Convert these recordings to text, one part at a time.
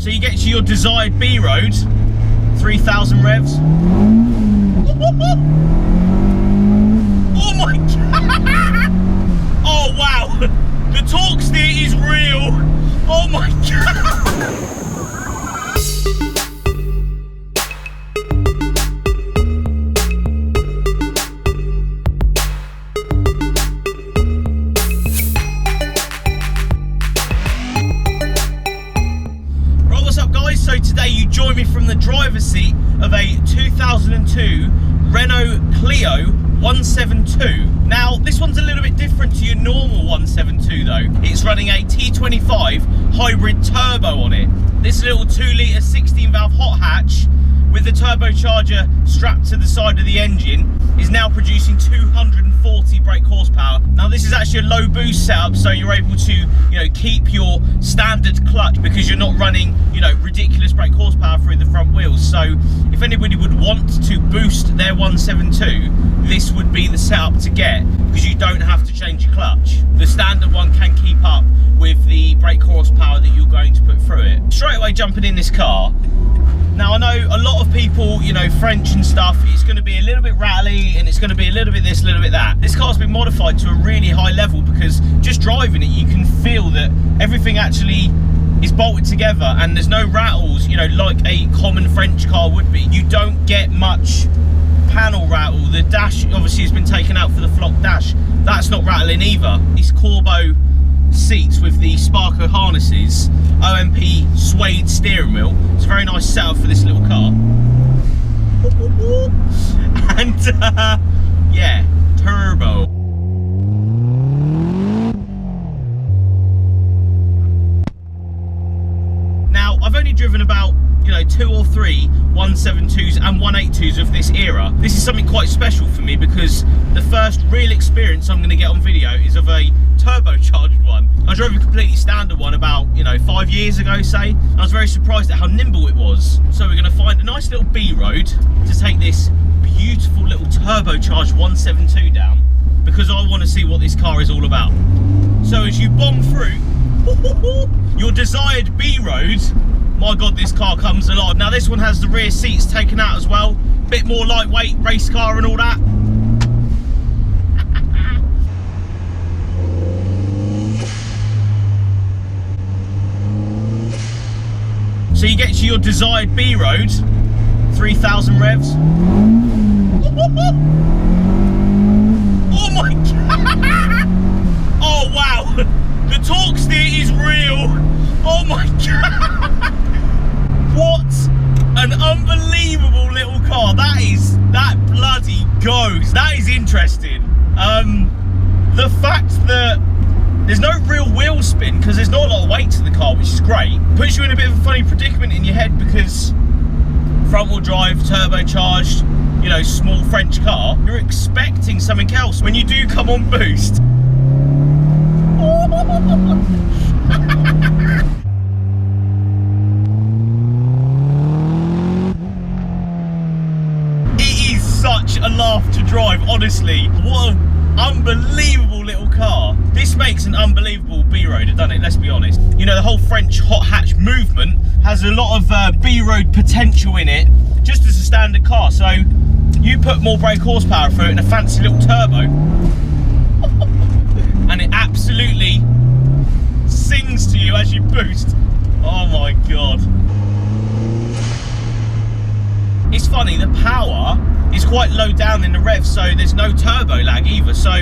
So you get to your desired B road, 3,000 revs. Oh my god! Oh wow! The torque steer is real! Oh my god! So today you join me from the driver's seat of a 2002 Renault Clio 172. Now this one's a little bit different to your normal 172 though. It's running a T25 hybrid turbo on it. This little 2 litre 16 valve hot hatch with the turbocharger strapped to the side of the engine is now producing 240 brake horsepower. Now this is actually a low boost setup, so you're able to, keep your standard clutch because you're not running, ridiculous brake horsepower through the front wheels. So if anybody would want to boost their 172, this would be the setup to get because you don't have to change your clutch. The standard one can keep up with the brake horsepower that you're going to put through it. Straight away jumping in this car. Now I know a lot of people, French and stuff, it's going to be a little bit rattly and it's going to be a little bit this, a little bit that. This car's been modified to a really high level because just driving it you can feel that everything actually is bolted together and there's no rattles, like a common French car would be. You don't get much panel rattle. The dash obviously has been taken out for the flock dash. That's not rattling either. These Corbeau seats with the Sparco harnesses, OMP suede steering wheel. It's a very nice setup for this little car. And yeah, turbo. Now I've only driven about 2 or 3 172s and 182s of this era. This is something quite special for me because the first real experience I'm going to get on video is of a turbocharged one. I drove a completely standard one about 5 years ago, say. I was very surprised at how nimble it was. So we're going to find a nice little B road to take this beautiful little turbocharged 172 down because I want to see what this car is all about. So as you bomb through your desired B road, my god, this car comes alive. Now this one has the rear seats taken out as well, bit more lightweight, race car and all that. So you get to your desired B road, 3,000 revs. Oh my god! Oh wow! The torque steer is real! Oh my god! What an unbelievable little car. That bloody goes. That is interesting. The fact that there's no real wheel spin because there's not a lot of weight to the car, which is great. Puts you in a bit of a funny predicament in your head because front wheel drive, turbocharged, small French car, you're expecting something else when you do come on boost. It is such a laugh to drive, honestly. What an unbelievable little car. This makes an unbelievable B-road, doesn't it? Let's be honest. The whole French hot hatch movement has a lot of B-road potential in it, just as a standard car. So you put more brake horsepower through it in a fancy little turbo, and it absolutely sings to you as you boost. Oh my god. It's funny, the power is quite low down in the rev, so there's no turbo lag either. So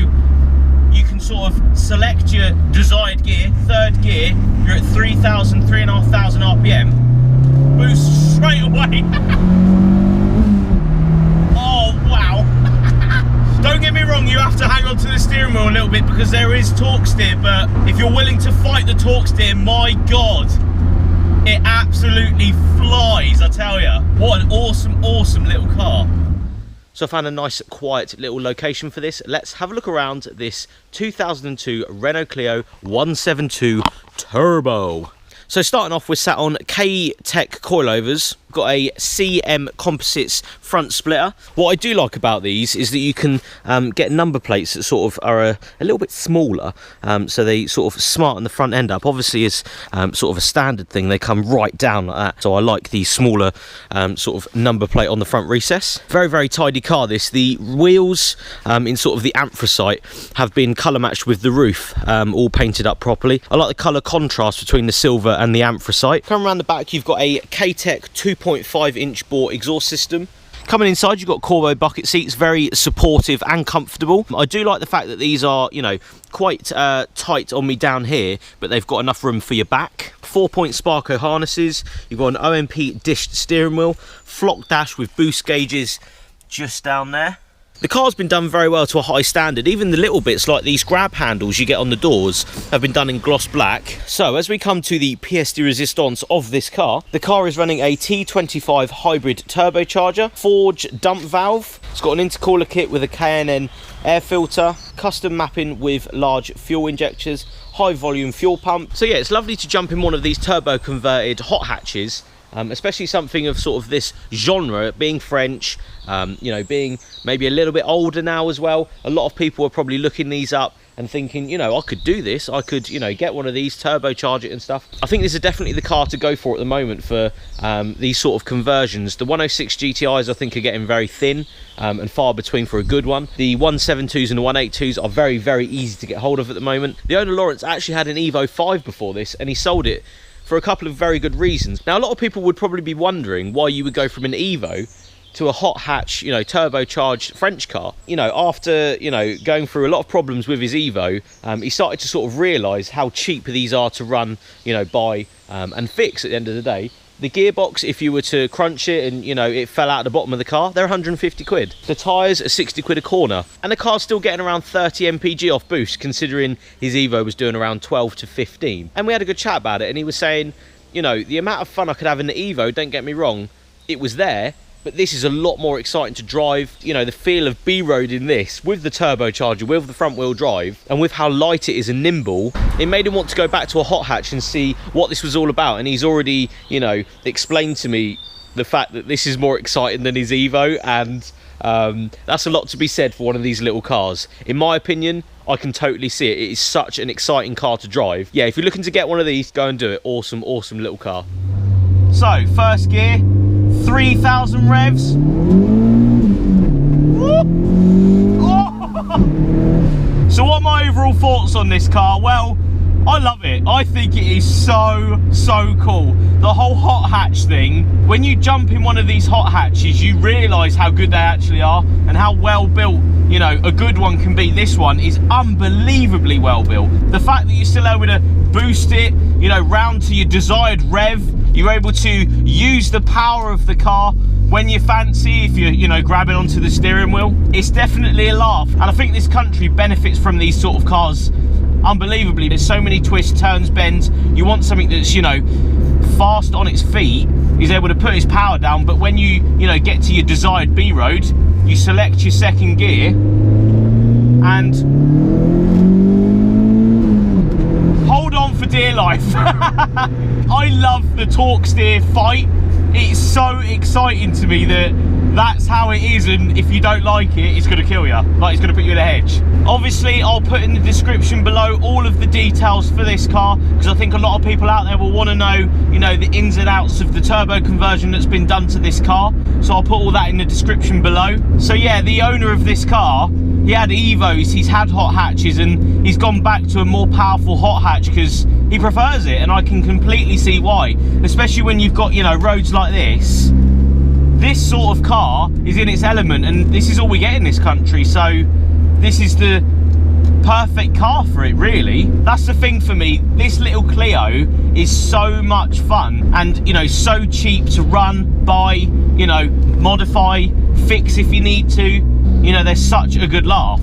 you can sort of select your desired gear, third gear, you're at 3,000, 3,500 RPM, boost straight away. Oh wow. Don't get me wrong, you have to hang on to the steering wheel a little bit because there is torque steer, but if you're willing to fight the torque steer, my god, it absolutely flies, I tell you. What an awesome, awesome little car. So I found a nice quiet little location for this. Let's have a look around this 2002 Renault Clio 172 Turbo. So starting off, we're sat on Ktec coilovers. got a CM Composites front splitter. What I do like about these is that you can get number plates that sort of are a little bit smaller, so they sort of smarten the front end up. Obviously, as sort of a standard thing, they come right down like that, so I like the smaller sort of number plate on the front recess. Very, very tidy car this. The wheels in sort of the anthracite have been colour matched with the roof, all painted up properly. I like the colour contrast between the silver and the anthracite. Come around the back, you've got a Ktec 2.5-inch bore exhaust system. Coming inside, you've got Corbeau bucket seats, very supportive and comfortable. I do like the fact that these are, you know, quite tight on me down here, but they've got enough room for your back. 4-point Sparco harnesses. You've got an OMP dished steering wheel, flock dash with boost gauges just down there. The car's been done very well to a high standard. Even the little bits like these grab handles you get on the doors have been done in gloss black. So as we come to the pièce de résistance of this car, the car is running a T25 hybrid turbocharger, forge dump valve. It's got an intercooler kit with a K&N Air Filter, custom mapping with large fuel injectors, high volume fuel pump. So yeah, it's lovely to jump in one of these turbo converted hot hatches. Especially something of sort of this genre, being French, you know, being maybe a little bit older now as well. A lot of people are probably looking these up and thinking, you know, I could do this. I could, you know, get one of these, turbocharge it and stuff. I think this is definitely the car to go for at the moment for these sort of conversions. The 106 GTIs I think are getting very thin and far between for a good one. The 172s and the 182s are very, very easy to get hold of at the moment. The owner, Lawrence, actually had an Evo 5 before this, and he sold it for a couple of very good reasons. Now, a lot of people would probably be wondering why you would go from an Evo to a hot hatch, you know, turbocharged French car. You know, after, you know, going through a lot of problems with his Evo, he started to sort of realise how cheap these are to run, you know, buy and fix at the end of the day. The gearbox, if you were to crunch it and, you know, it fell out the bottom of the car, they're 150 quid. The tyres are 60 quid a corner. And the car's still getting around 30 mpg off boost, considering his Evo was doing around 12 to 15. And we had a good chat about it, and he was saying, you know, the amount of fun I could have in the Evo, don't get me wrong, it was there, but this is a lot more exciting to drive. You know, the feel of B-road in this, with the turbocharger, with the front wheel drive, and with how light it is and nimble, it made him want to go back to a hot hatch and see what this was all about. And he's already, you know, explained to me the fact that this is more exciting than his Evo, and that's a lot to be said for one of these little cars. In my opinion, I can totally see it. It is such an exciting car to drive. Yeah, if you're looking to get one of these, go and do it. Awesome, awesome little car. So, first gear, 3,000 revs. So what are my overall thoughts on this car? Well, I love it. I think it is so cool. The whole hot hatch thing, when you jump in one of these hot hatches, you realise how good they actually are and how well built, you know, a good one can be. This one is unbelievably well built. The fact that you're still able to boost it, you know, round to your desired rev, you're able to use the power of the car when you fancy, if you're, you know, grabbing onto the steering wheel. It's definitely a laugh, and I think this country benefits from these sort of cars unbelievably. There's so many twists, turns, bends. You want something that's, you know, fast on its feet. He's able to put his power down, but when you know, get to your desired B road, you select your second gear and hold on for dear life. I love the torque steer fight. It's so exciting to me that that's how it is, and if you don't like it, it's going to kill you. Like, it's going to put you in a hedge. Obviously, I'll put in the description below all of the details for this car, because I think a lot of people out there will want to know, you know, the ins and outs of the turbo conversion that's been done to this car. So I'll put all that in the description below. So yeah, the owner of this car, he had Evos, he's had hot hatches, and he's gone back to a more powerful hot hatch because he prefers it, and I can completely see why. Especially when you've got, you know, roads like this. This sort of car is in its element, and this is all we get in this country, so this is the perfect car for it, really. That's the thing for me. This little Clio is so much fun, and, you know, so cheap to run, buy, you know, modify, fix if you need to. You know, there's such a good laugh.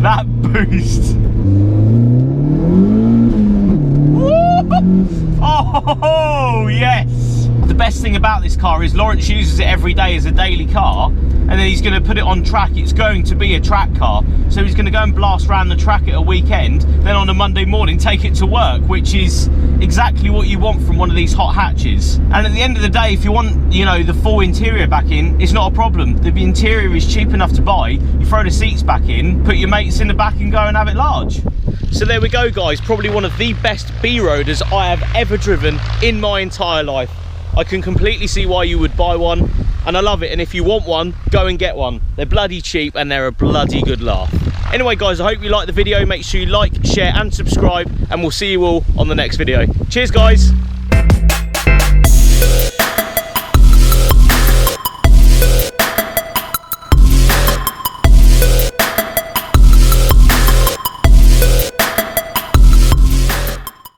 That boost. Oh yes! The best thing about this car is Lawrence uses it every day as a daily car, and then he's going to put it on track. It's going to be a track car, so he's going to go and blast around the track at a weekend, then on a Monday morning take it to work, which is exactly what you want from one of these hot hatches. And at the end of the day, if you want, you know, the full interior back in, it's not a problem. The interior is cheap enough to buy. You throw the seats back in, put your mates in the back and go and have it large. So there we go, guys, probably one of the best B-roaders I have ever driven in my entire life. I can completely see why you would buy one, and I love it. And if you want one, go and get one. They're bloody cheap and they're a bloody good laugh. Anyway, guys, I hope you liked the video. Make sure you like, share and subscribe, and we'll see you all on the next video. Cheers, guys.